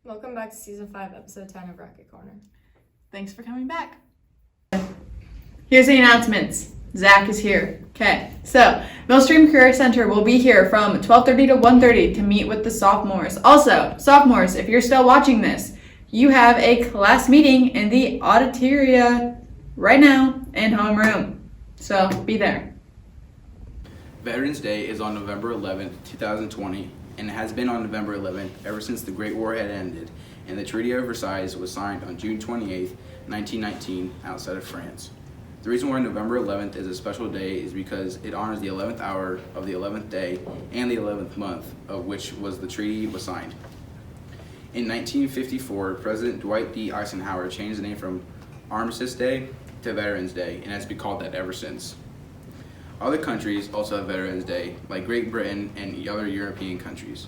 Welcome back to Season 5, Episode 10 of Rocket Corner. Thanks for coming back. Here's the announcements. Zach is here. Okay, so Millstream Career Center will be here from 12:30 to 1:30 to meet with the sophomores. Also, sophomores, if you're still watching this, you have a class meeting in the auditoria right now in homeroom. So be there. Veterans Day is on November 11th, 2020, and it has been on November 11th ever since the Great War had ended and the Treaty of Versailles was signed on June 28th, 1919, outside of France. The reason why November 11th is a special day is because it honors the 11th hour of the 11th day and the 11th month of which was the treaty was signed. In 1954, President Dwight D. Eisenhower changed the name from Armistice Day to Veterans Day and has been called that ever since. Other countries also have Veterans Day, like Great Britain and other European countries.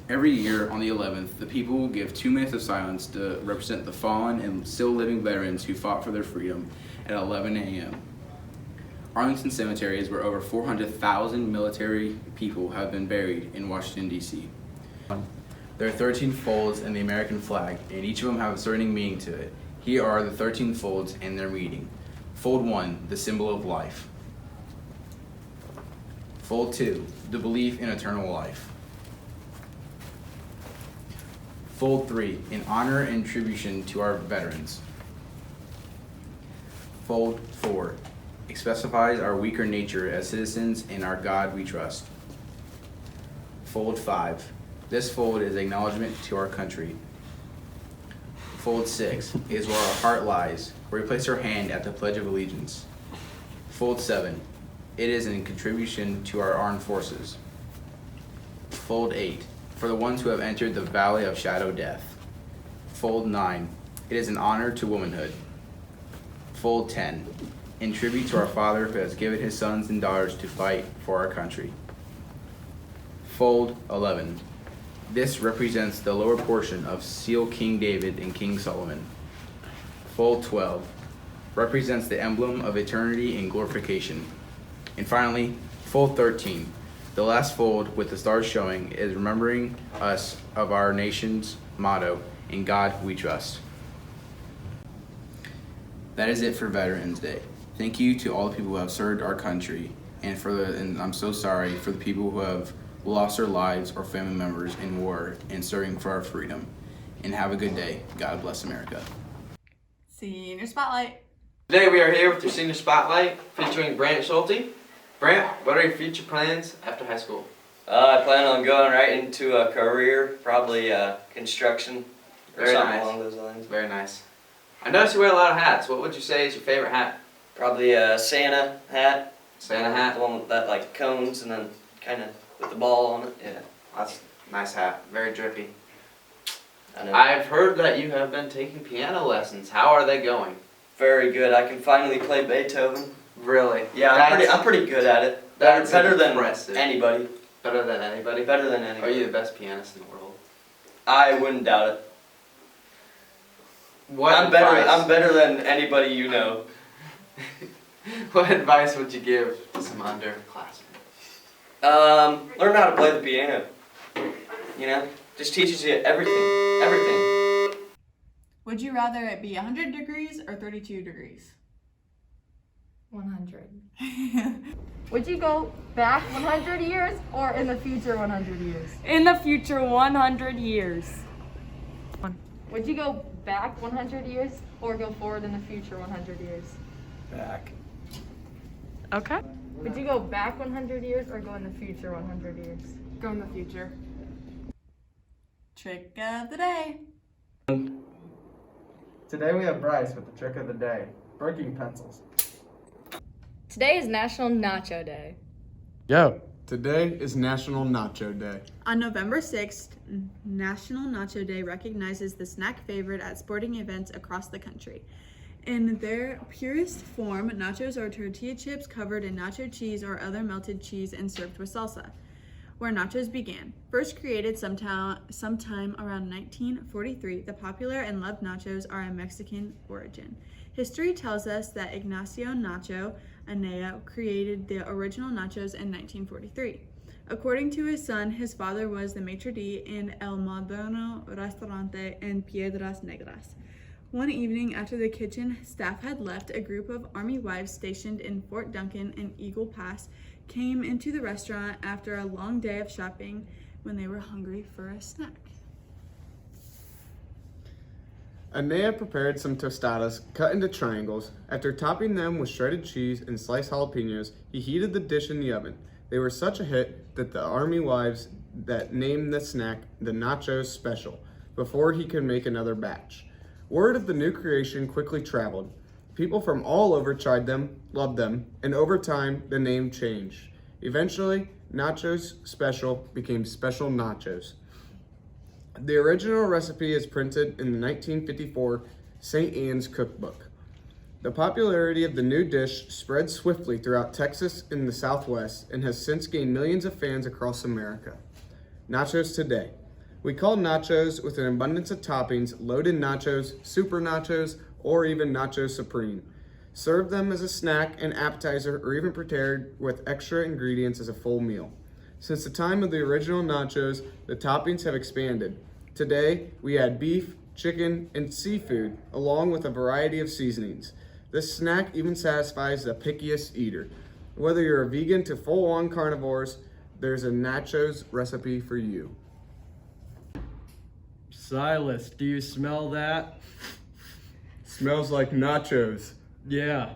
Every year on the 11th, the people will give 2 minutes of silence to represent the fallen and still living veterans who fought for their freedom at 11 a.m. Arlington Cemetery is where over 400,000 military people have been buried in Washington, D.C. There are 13 folds in the American flag, and each of them have a certain meaning to it. Here are the 13 folds and their meaning. Fold 1, the symbol of life. Fold 2, the belief in eternal life. Fold 3, in honor and tribute to our veterans. Fold 4, it specifies our weaker nature as citizens and our God we trust. Fold 5, this fold is acknowledgement to our country. Fold 6 is where our heart lies, where we place our hand at the Pledge of Allegiance. Fold 7, it is in contribution to our armed forces. Fold 8, for the ones who have entered the valley of shadow death. Fold 9, it is an honor to womanhood. Fold 10, in tribute to our Father who has given his sons and daughters to fight for our country. Fold 11, this represents the lower portion of Seal King David and King Solomon. Fold 12, represents the emblem of eternity and glorification. And finally, fold 13, the last fold with the stars showing, is remembering us of our nation's motto, "In God we trust." That is it for Veterans Day. Thank you to all the people who have served our country, and I'm so sorry for the people who have lost their lives or family members in war and serving for our freedom. And have a good day. God bless America. Senior Spotlight. Today we are here with your Senior Spotlight featuring Brant Schulte. Brant, what are your future plans after high school? I plan on going right into a career, probably construction or Very something nice. along those lines. Very nice. I noticed you wear a lot of hats. What would you say is your favorite hat? Probably a Santa hat, Santa the hat? one with that like cones and then kind of with the ball on it. Yeah, that's a nice hat. Very drippy. I know. I've heard that you have been taking piano lessons. How are they going? Very good. I can finally play Beethoven. Really? Yeah, I'm pretty good at it. That's Better than impressive. anybody. Better than anybody? Better than Are anybody. you the best pianist in the world? I wouldn't doubt it. What I'm advice? better than anybody you know. What advice would you give to some underclassmen? Learn how to play the piano. You know, just teaches you everything. Would you rather it be 100 degrees or 32 degrees? 100. Would you go back 100 years or in the future 100 years? In the future 100 years. Would you go back 100 years or go forward in the future 100 years? Back. Okay. Would you go back 100 years or go in the future 100 years? Go in the future. Trick of the day. Today we have Bryce with the trick of the day, breaking pencils. Today is National Nacho Day. Yo. Today is National Nacho Day. On November 6th, National Nacho Day recognizes the snack favorite at sporting events across the country. In their purest form, nachos are tortilla chips covered in nacho cheese or other melted cheese and served with salsa. Where nachos began. First created sometime around 1943, the popular and loved nachos are of Mexican origin. History tells us that Ignacio Nacho Anaya created the original nachos in 1943. According to his son, his father was the maitre d' in El Moderno Restaurante in Piedras Negras. One evening, after the kitchen staff had left, a group of Army wives stationed in Fort Duncan and Eagle Pass came into the restaurant after a long day of shopping when they were hungry for a snack. Anea prepared some tostadas cut into triangles. After topping them with shredded cheese and sliced jalapenos, he heated the dish in the oven. They were such a hit that the Army wives that named the snack the Nachos Special before he could make another batch. Word of the new creation quickly traveled. People from all over tried them, loved them, and over time, the name changed. Eventually, Nachos Special became Special Nachos. The original recipe is printed in the 1954 St. Anne's Cookbook. The popularity of the new dish spread swiftly throughout Texas and the Southwest and has since gained millions of fans across America. Nachos today. We call nachos with an abundance of toppings, loaded nachos, super nachos, or even nacho supreme. Serve them as a snack, an appetizer, or even prepared with extra ingredients as a full meal. Since the time of the original nachos, the toppings have expanded. Today, we add beef, chicken, and seafood, along with a variety of seasonings. This snack even satisfies the pickiest eater. Whether you're a vegan to full-on carnivores, there's a nachos recipe for you. Silas, do you smell that? Smells like nachos. Yeah.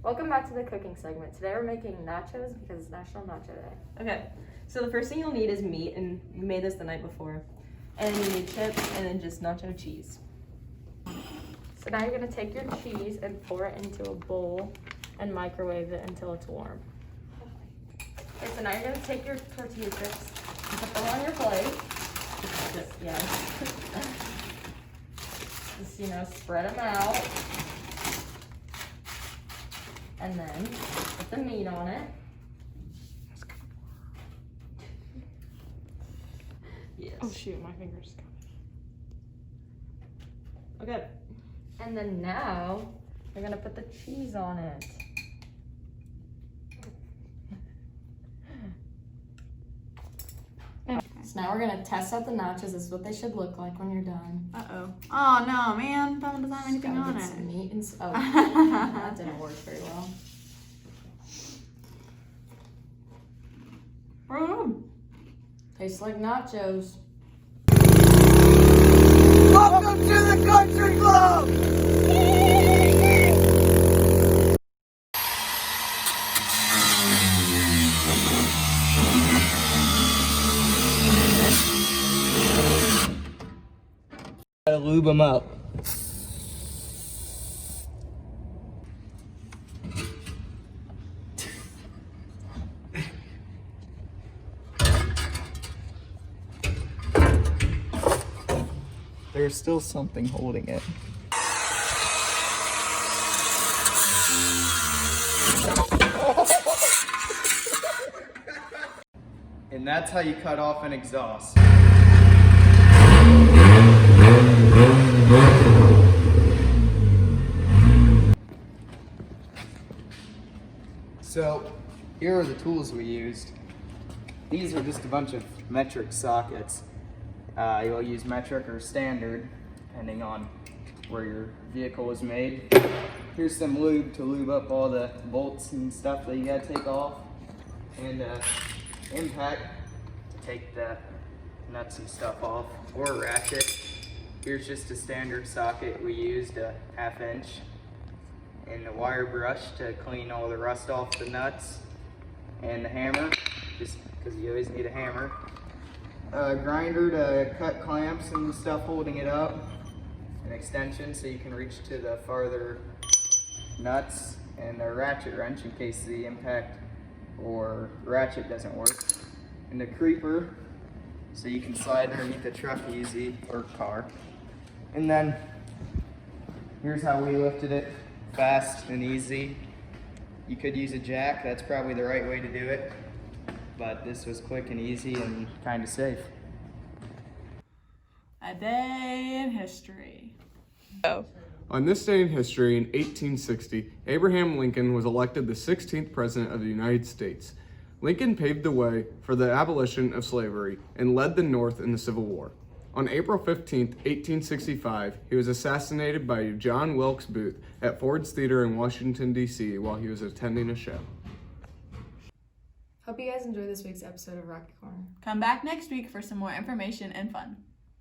Welcome back to the cooking segment. Today we're making nachos because it's National Nacho Day. Okay, so the first thing you'll need is meat, and we made this the night before. And then you need chips, and then just nacho cheese. So now you're gonna take your cheese and pour it into a bowl and microwave it until it's warm. Okay, so now you're gonna take your tortilla chips and put them on your plate. Just, spread them out. And then put the meat on it. Yes. Oh shoot, my fingers. Okay. And then now you're gonna put the cheese on it. So now we're gonna test out the nachos. This is what they should look like when you're done. Uh-oh. Oh no, man. That doesn't have anything Gotta on get it. some meat and oh, that didn't work very well. Tastes like nachos. Welcome to the Country Club! Gotta lube them up. There's still something holding it. And that's how you cut off an exhaust. So, here are the tools we used. These are just a bunch of metric sockets. You'll use metric or standard, depending on where your vehicle was made. Here's some lube to lube up all the bolts and stuff that you gotta take off. And impact to take the nuts and stuff off, or a ratchet. Here's just a standard socket we used, a 1/2 inch. And the wire brush to clean all the rust off the nuts. And the hammer, just because you always need a hammer. A grinder to cut clamps and stuff holding it up. An extension so you can reach to the farther nuts. And a ratchet wrench in case the impact or ratchet doesn't work. And a creeper so you can slide underneath the truck easy, or car. And then here's how we lifted it, fast and easy. You could use a jack, that's probably the right way to do it. But this was quick and easy and kind of safe. A day in history. On this day in history, in 1860, Abraham Lincoln was elected the 16th President of the United States. Lincoln paved the way for the abolition of slavery and led the North in the Civil War. On April 15, 1865, he was assassinated by John Wilkes Booth at Ford's Theater in Washington, D.C. while he was attending a show. Hope you guys enjoyed this week's episode of Rocky Corner. Come back next week for some more information and fun.